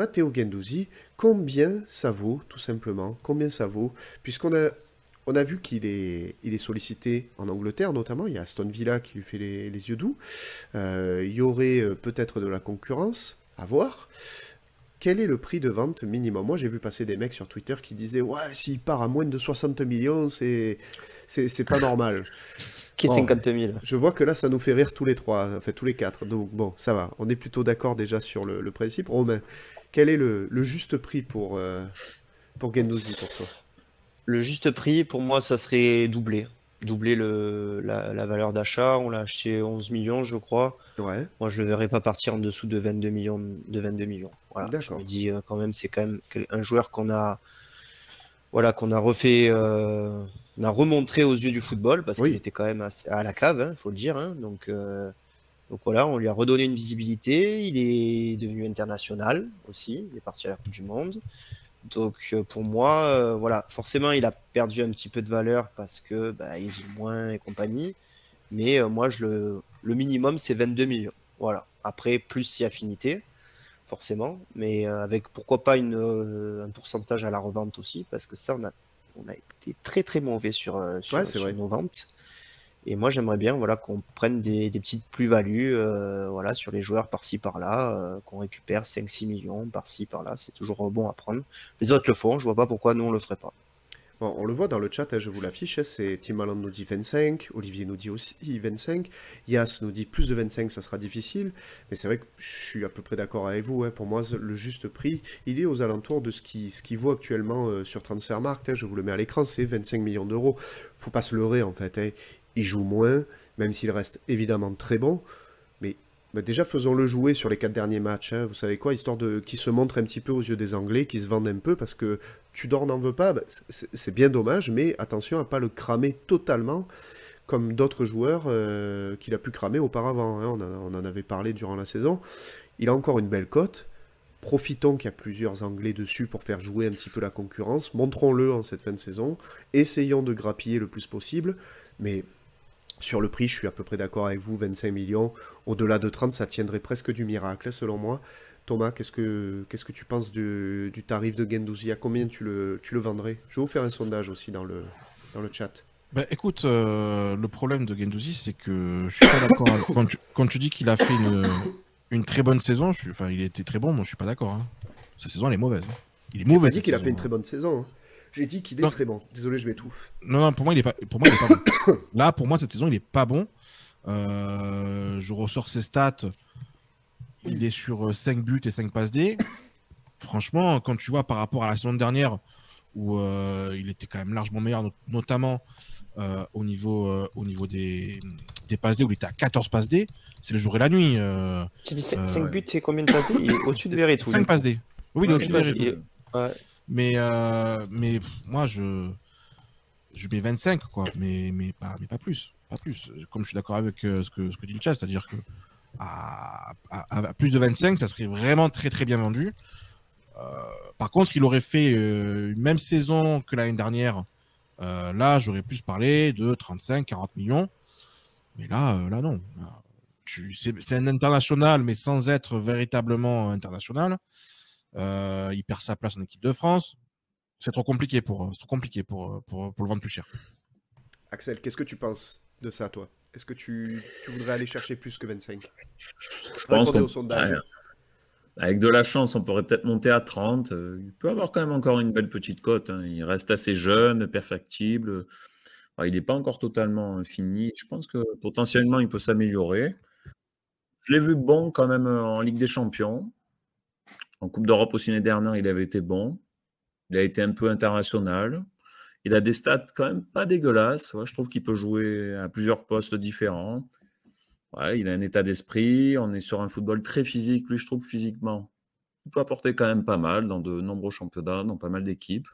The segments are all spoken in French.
Matteo Guendouzi, combien ça vaut, tout simplement? Combien ça vaut? On a vu il est sollicité en Angleterre, notamment. Il y a Aston Villa qui lui fait les yeux doux. Il y aurait peut-être de la concurrence, à voir. Quel est le prix de vente minimum? Moi, j'ai vu passer des mecs sur Twitter qui disaient ouais, s'il part à moins de 60 millions, c'est pas normal. Qui est Bon, 50 000? je vois que là, ça nous fait rire tous les trois, enfin tous les quatre. Donc bon, ça va. On est plutôt d'accord déjà sur le principe. Romain, quel est le juste prix pour Guendouzi pour toi? Le juste prix, pour moi, ça serait doublé. Doubler la valeur d'achat. On l'a acheté 11 millions, je crois. Ouais, Moi, je le verrais pas partir en dessous de 22 millions. De 22 millions. Voilà. Je me d'accord. dis quand même, c'est quand même un joueur qu'on a refait, on a remontré aux yeux du football parce qu'il Oui, était quand même à la cave, il faut le dire. Hein. Donc voilà, on lui a redonné une visibilité. Il est devenu international aussi. Il est parti à la Coupe du Monde. Donc pour moi, voilà, forcément, il a perdu un petit peu de valeur parce que bah, il joue moins et compagnie. Mais moi, le minimum, c'est 22 millions. Voilà. Après, plus si affinité, forcément. Mais avec pourquoi pas un pourcentage à la revente aussi, parce que ça, on a été très très mauvais ouais, c'est sur vrai. nos ventes. Et moi, j'aimerais bien voilà, qu'on prenne des petites plus-values voilà, sur les joueurs par-ci par-là, qu'on récupère 5-6 millions par-ci par-là. C'est toujours bon à prendre. Les autres le font, je vois pas pourquoi nous on le ferait pas. Bon, on le voit dans le chat, hein, je vous l'affiche, hein, c'est Tim Haaland nous dit 25, Olivier nous dit aussi 25, Yas nous dit plus de 25, ça sera difficile, mais c'est vrai que je suis à peu près d'accord avec vous, hein, pour moi le juste prix, il est aux alentours de ce qu'il vaut actuellement sur Transfermarkt, hein, je vous le mets à l'écran, c'est 25 millions d'euros, faut pas se leurrer en fait, hein, il joue moins, même s'il reste évidemment très bon, mais déjà, faisons-le jouer sur les 4 derniers matchs. Hein. Vous savez quoi, histoire de qu'il se montre un petit peu aux yeux des Anglais, qu'il se vendent un peu, parce que Tudor n'en veut pas. Bah, c'est bien dommage, mais attention à pas le cramer totalement, comme d'autres joueurs qu'il a pu cramer auparavant. Hein. On en avait parlé durant la saison. Il a encore une belle cote. Profitons qu'il y a plusieurs Anglais dessus pour faire jouer un petit peu la concurrence. Montrons-le en cette fin de saison. Essayons de grappiller le plus possible. Mais sur le prix, je suis à peu près d'accord avec vous, 25 millions. Au-delà de 30, ça tiendrait presque du miracle, selon moi. Thomas, qu'est-ce que tu penses du tarif de Guendouzi? À combien tu le vendrais? Je vais vous faire un sondage aussi dans le chat. Bah, écoute, le problème de Guendouzi, c'est que je suis pas d'accord. Quand tu dis qu'il a fait une très bonne saison, enfin, il était très bon, moi je suis pas d'accord. Hein. Sa saison, elle est mauvaise. Hein. Il est J'ai pas mauvais dit cette qu'il a fait saison. une très Hein. bonne saison. Hein. J'ai dit qu'il est Non, très bon. Désolé, je m'étouffe. non, pour moi, il est pas bon. Là, pour moi, cette saison, il est pas bon. Je ressors ses stats. Il est sur 5 buts et 5 passes D. Franchement, quand tu vois par rapport à la saison dernière, où il était quand même largement meilleur, notamment au niveau des passes D, où il était à 14 passes D, c'est le jour et la nuit. Tu dis 5 euh, buts, c'est combien de passés? Il est au-dessus de Verretou, 5 du passes coup. D. Oui, il est Ouais, au-dessus Cinq de il est passes, Verretou. ouais. Mais moi, je mets 25, quoi, mais pas plus. Pas plus. Comme je suis d'accord avec ce que dit le chat, c'est-à-dire que à plus de 25, ça serait vraiment très très bien vendu. Par contre, il aurait fait une même saison que l'année dernière. Là, j'aurais plus parlé de 35, 40 millions. Mais là non. Là, c'est un international, mais sans être véritablement international. Il perd sa place en équipe de France. C'est trop compliqué pour le vendre plus cher. Axel, qu'est-ce que tu penses de ça, toi? Est-ce que tu voudrais aller chercher plus que 25? Je pense Répondez qu'on au sondage. Hein. avec de la chance, on pourrait peut-être monter à 30. Il peut avoir quand même encore une belle petite cote. Hein. Il reste assez jeune, perfectible. Il n'est pas encore totalement fini. Je pense que potentiellement, il peut s'améliorer. Je l'ai vu bon quand même en Ligue des Champions. En Coupe d'Europe aussi l'année dernière, il avait été bon. Il a été un peu international. Il a des stats quand même pas dégueulasses. Ouais, je trouve qu'il peut jouer à plusieurs postes différents. Ouais, il a un état d'esprit. On est sur un football très physique, lui, je trouve, physiquement. Il peut apporter quand même pas mal dans de nombreux championnats, dans pas mal d'équipes.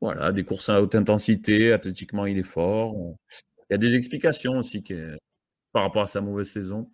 Voilà, des courses à haute intensité, athlétiquement, il est fort. Il y a des explications aussi par rapport à sa mauvaise saison.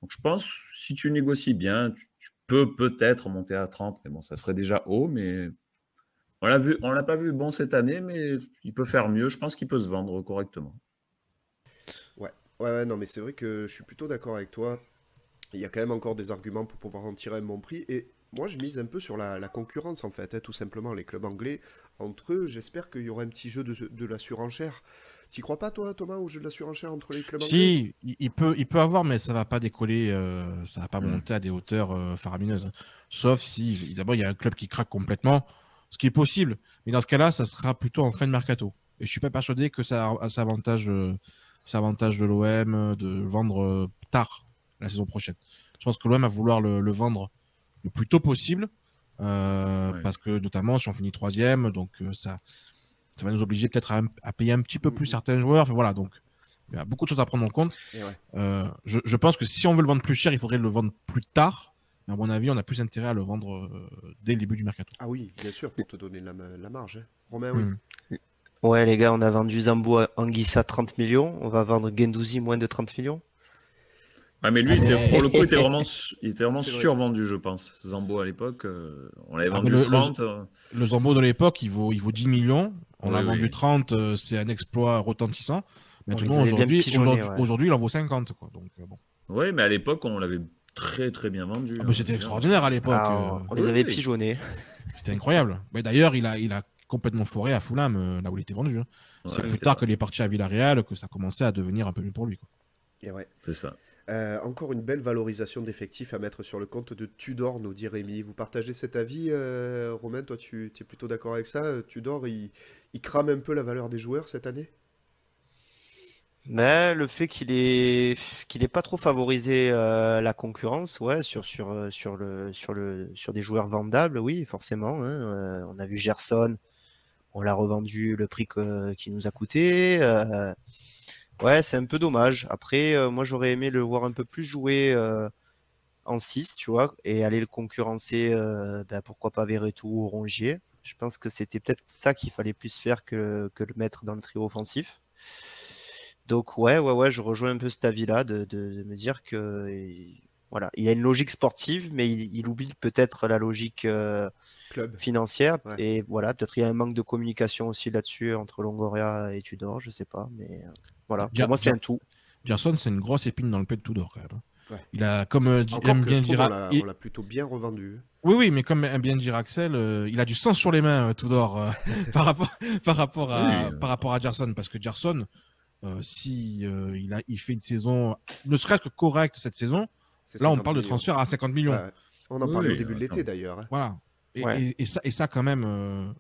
Donc, je pense, si tu négocies bien, tu peux peut-être monter à 30, mais bon, ça serait déjà haut, mais on l'a pas vu bon cette année, mais il peut faire mieux. Je pense qu'il peut se vendre correctement. Ouais. Ouais, non, mais c'est vrai que je suis plutôt d'accord avec toi. Il y a quand même encore des arguments pour pouvoir en tirer un bon prix. Et Moi, je mise un peu sur la concurrence, en fait, hein, tout simplement. Les clubs anglais, entre eux, j'espère qu'il y aura un petit jeu de la surenchère. T'y crois pas, toi, Thomas, au jeu de la surenchère entre les clubs anglais? Si, il peut avoir, mais ça va pas décoller, ça va pas Mm. monter à des hauteurs faramineuses, hein. Sauf si, d'abord, il y a un club qui craque complètement, ce qui est possible. Mais dans ce cas-là, ça sera plutôt en fin de mercato. Et je suis pas persuadé que ça avantage de l'OM de vendre tard la saison prochaine. Je pense que l'OM va vouloir le vendre le plus tôt possible, Ouais. parce que notamment si on finit troisième, donc ça va nous obliger peut-être à payer un petit peu plus certains joueurs. Enfin, voilà, donc il y a beaucoup de choses à prendre en compte. Et ouais. Je pense que si on veut le vendre plus cher, il faudrait le vendre plus tard. Mais à mon avis, on a plus intérêt à le vendre dès le début du mercato. Ah oui, bien sûr, pour te donner la marge, hein. Romain, oui. Ouais, les gars, on a vendu Zambo à Anguissa 30 millions. On va vendre Guendouzi moins de 30 millions. Ah, mais lui, pour le coup, il était vraiment C'est vrai. survendu, je pense. Zambo à l'époque, on l'avait Ah, vendu mais 30. Le Zambo de l'époque, il vaut 10 millions. On l'a Oui, vendu oui. 30, c'est un exploit retentissant. On les Maintenant, avait bien pigeonnés, ouais. aujourd'hui, il en vaut 50. Quoi. Donc, bon. Oui, mais à l'époque, on l'avait très très bien vendu. Ah, mais c'était extraordinaire à l'époque. Ah, on les oui, avait oui. pigeonnés. C'était incroyable. Mais d'ailleurs, il a complètement foiré à Fulham, là où il était vendu, hein. Ouais, C'est plus c'était tard vrai. qu'il est parti à Villarreal que ça commençait à devenir un peu mieux pour lui, quoi. Et ouais. C'est ça. Encore une belle valorisation d'effectifs à mettre sur le compte de Tudor, nous dit Rémi. Vous partagez cet avis, Romain? Toi, tu es plutôt d'accord avec ça? Tudor, il crame un peu la valeur des joueurs cette année? Mais le fait qu'il ait pas trop favorisé la concurrence, ouais, sur des joueurs vendables, oui, forcément, hein. On a vu Gerson, on l'a revendu le prix qu'il nous a coûté. Ouais, c'est un peu dommage. Après, moi, j'aurais aimé le voir un peu plus jouer en 6, tu vois, et aller le concurrencer, pourquoi pas Verretou ou Rongier. Je pense que c'était peut-être ça qu'il fallait plus faire que le mettre dans le trio offensif. Donc ouais, je rejoins un peu cet avis-là de me dire que voilà, il a une logique sportive, mais il oublie peut-être la logique Club. financière. Ouais. Et voilà, peut-être il y a un manque de communication aussi là-dessus entre Longoria et Tudor, je sais pas, mais voilà, pour moi c'est un tout. Gerson, c'est une grosse épine dans le pied de Tudor, quand même, hein. Ouais. Il a, comme Encore aime que bien je trouve dire, on l'a plutôt bien revendu. oui, mais comme aime bien dire Axel, il a du sang sur les mains, Tudor, par rapport à Gerson, parce que Gerson, si il fait une saison, ne serait-ce que correcte cette saison, C'est là on 50 parle de millions. transfert à 50 millions. Ouais. On en Oui, parlait au début de attends. l'été d'ailleurs, hein. Voilà. Ouais. Et ça quand même,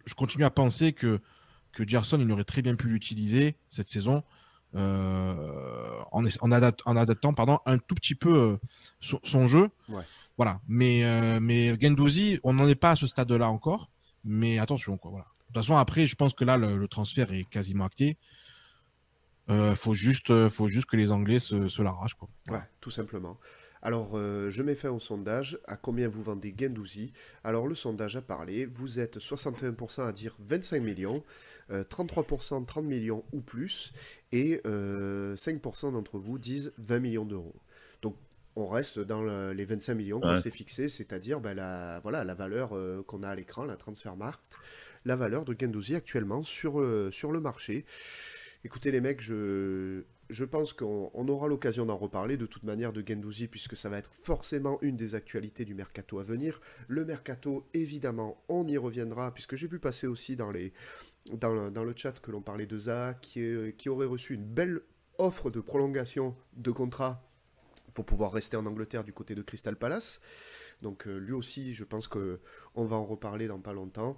je continue à penser que Gerson, il aurait très bien pu l'utiliser cette saison, en adaptant un tout petit peu son jeu. Ouais. Voilà. Mais Guendouzi, on n'en est pas à ce stade-là encore. Mais attention, quoi. Voilà. De toute façon, après, je pense que là, le transfert est quasiment acté. Faut juste que les Anglais se l'arrachent, quoi. Voilà. Ouais, tout simplement. Alors, je mets fin au sondage. À combien vous vendez Guendouzi? Alors, le sondage a parlé. Vous êtes 61% à dire 25 millions, 33% 30 millions ou plus, et 5% d'entre vous disent 20 millions d'euros. Donc, on reste dans les 25 millions qu'on Ouais. s'est fixé, c'est-à-dire la valeur qu'on a à l'écran, la Transfermarkt, la valeur de Guendouzi actuellement sur le marché. Écoutez les mecs, je pense qu'on aura l'occasion d'en reparler de toute manière de Guendouzi, puisque ça va être forcément une des actualités du mercato à venir. Le mercato, évidemment, on y reviendra, puisque j'ai vu passer aussi dans le chat que l'on parlait de Zaha, qui aurait reçu une belle offre de prolongation de contrat pour pouvoir rester en Angleterre du côté de Crystal Palace. Donc lui aussi, je pense qu'on va en reparler dans pas longtemps.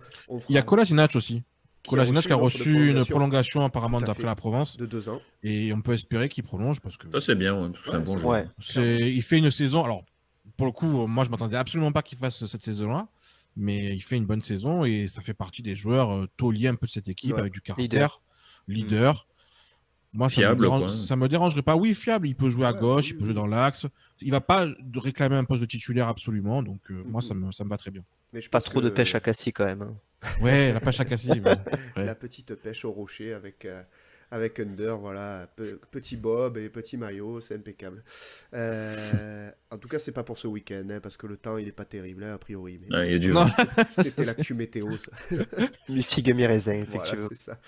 Il y a Kolasinac aussi. Kolasinac qui a une offre de reçu une prolongation apparemment Tout à d'après fait. la Provence. de 2 ans. Et on peut espérer qu'il prolonge parce que Ça, c'est bien, ouais. C'est un bon joueur. Ouais. il fait une saison. Alors, pour le coup, moi, je m'attendais absolument pas qu'il fasse cette saison-là. Mais il fait une bonne saison et ça fait partie des joueurs tauliers un peu de cette équipe, Ouais. avec du caractère, leader. Moi, Fiable, quoi. ça me dérangerait pas. Oui, fiable. Il peut jouer à Ouais, gauche, oui, il peut jouer oui. dans l'axe. Il va pas réclamer un poste de titulaire absolument. Donc, moi, ça me va très bien. Mais je Pas pense trop que de pêche à Cassis quand même, hein. Ouais, la pêche à Cassis. Ouais. la petite pêche au rocher avec Under, voilà, petit bob et petit maillot, c'est impeccable. En tout cas, c'est pas pour ce week-end, hein, parce que le temps, il est pas terrible, hein, a priori. Mais Ouais, il y a du Non. vent. c'était l'actu météo, ça. Mi figue mi raisin, Voilà, effectivement. c'est ça.